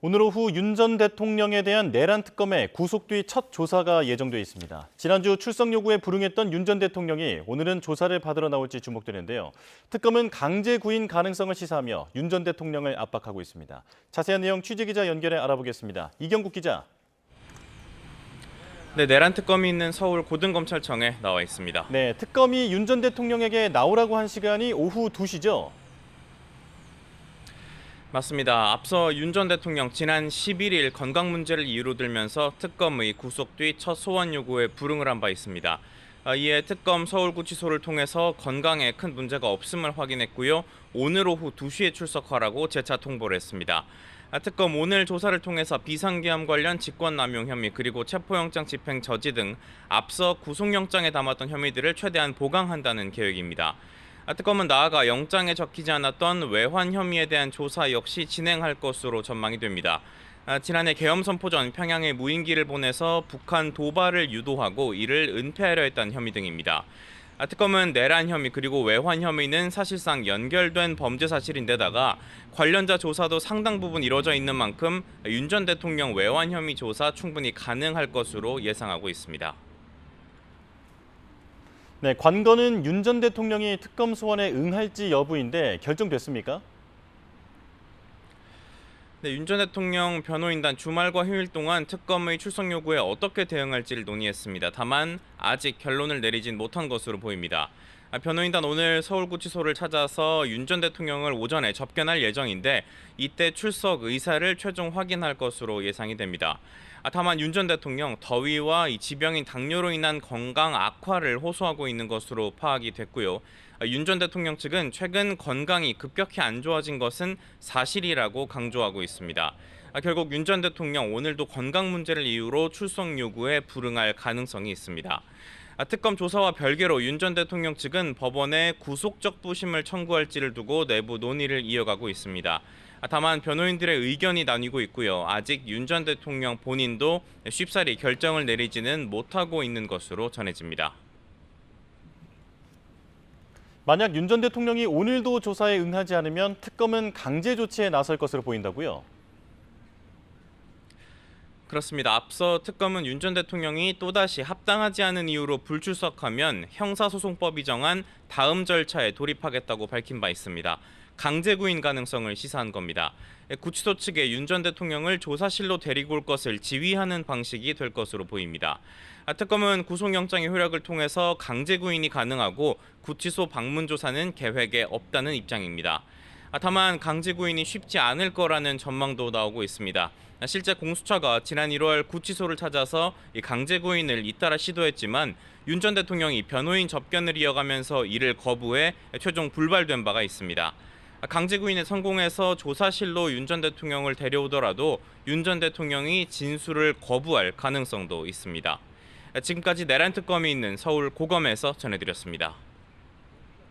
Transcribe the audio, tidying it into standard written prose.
오늘 오후 윤 전 대통령에 대한 내란 특검의 구속 뒤 첫 조사가 예정돼 있습니다. 지난주 출석 요구에 불응했던 윤 전 대통령이 오늘은 조사를 받으러 나올지 주목되는데요. 특검은 강제 구인 가능성을 시사하며 윤 전 대통령을 압박하고 있습니다. 자세한 내용 취재기자 연결해 알아보겠습니다. 이경국 기자. 네, 내란 특검이 있는 서울 고등검찰청에 나와 있습니다. 네, 특검이 윤 전 대통령에게 나오라고 한 시간이 오후 2시죠? 맞습니다. 앞서 윤 전 대통령 지난 11일 건강 문제를 이유로 들면서 특검의 구속 뒤 첫 소환 요구에 불응을 한 바 있습니다. 이에 특검 서울구치소를 통해서 건강에 큰 문제가 없음을 확인했고요. 오늘 오후 2시에 출석하라고 재차 통보를 했습니다. 특검 오늘 조사를 통해서 비상계엄 관련 직권남용 혐의 그리고 체포영장 집행 저지 등 앞서 구속영장에 담았던 혐의들을 최대한 보강한다는 계획입니다. 특검은 나아가 영장에 적히지 않았던 외환 혐의에 대한 조사 역시 진행할 것으로 전망이 됩니다. 지난해 계엄 선포 전 평양에 무인기를 보내서 북한 도발을 유도하고 이를 은폐하려 했다는 혐의 등입니다. 특검은 내란 혐의 그리고 외환 혐의는 사실상 연결된 범죄 사실인데다가 관련자 조사도 상당 부분 이루어져 있는 만큼 윤 전 대통령 외환 혐의 조사 충분히 가능할 것으로 예상하고 있습니다. 네, 관건은 윤 전 대통령이 특검 소환에 응할지 여부인데 결정됐습니까? 네, 윤 전 대통령 변호인단 주말과 휴일 동안 특검의 출석 요구에 어떻게 대응할지를 논의했습니다. 다만 아직 결론을 내리진 못한 것으로 보입니다. 변호인단 오늘 서울구치소를 찾아서 윤 전 대통령을 오전에 접견할 예정인데 이때 출석 의사를 최종 확인할 것으로 예상이 됩니다. 다만 윤 전 대통령 더위와 지병인 당뇨로 인한 건강 악화를 호소하고 있는 것으로 파악이 됐고요. 윤 전 대통령 측은 최근 건강이 급격히 안 좋아진 것은 사실이라고 강조하고 있습니다. 결국 윤 전 대통령 오늘도 건강 문제를 이유로 출석 요구에 불응할 가능성이 있습니다. 특검 조사와 별개로 윤 전 대통령 측은 법원에 구속적 부심을 청구할지를 두고 내부 논의를 이어가고 있습니다. 다만 변호인들의 의견이 나뉘고 있고요. 아직 윤 전 대통령 본인도 쉽사리 결정을 내리지는 못하고 있는 것으로 전해집니다. 만약 윤 전 대통령이 오늘도 조사에 응하지 않으면 특검은 강제 조치에 나설 것으로 보인다고요? 그렇습니다. 앞서 특검은 윤 전 대통령이 또다시 합당하지 않은 이유로 불출석하면 형사소송법이 정한 다음 절차에 돌입하겠다고 밝힌 바 있습니다. 강제 구인 가능성을 시사한 겁니다. 구치소 측에 윤 전 대통령을 조사실로 데리고 올 것을 지휘하는 방식이 될 것으로 보입니다. 특검은 구속영장의 효력을 통해서 강제 구인이 가능하고 구치소 방문 조사는 계획에 없다는 입장입니다. 다만 강제 구인이 쉽지 않을 거라는 전망도 나오고 있습니다. 실제 공수처가 지난 1월 구치소를 찾아서 강제 구인을 잇따라 시도했지만 윤 전 대통령이 변호인 접견을 이어가면서 이를 거부해 최종 불발된 바가 있습니다. 강제 구인에 성공해서 조사실로 윤 전 대통령을 데려오더라도 윤 전 대통령이 진술을 거부할 가능성도 있습니다. 지금까지 내란 특검이 있는 서울 고검에서 전해드렸습니다.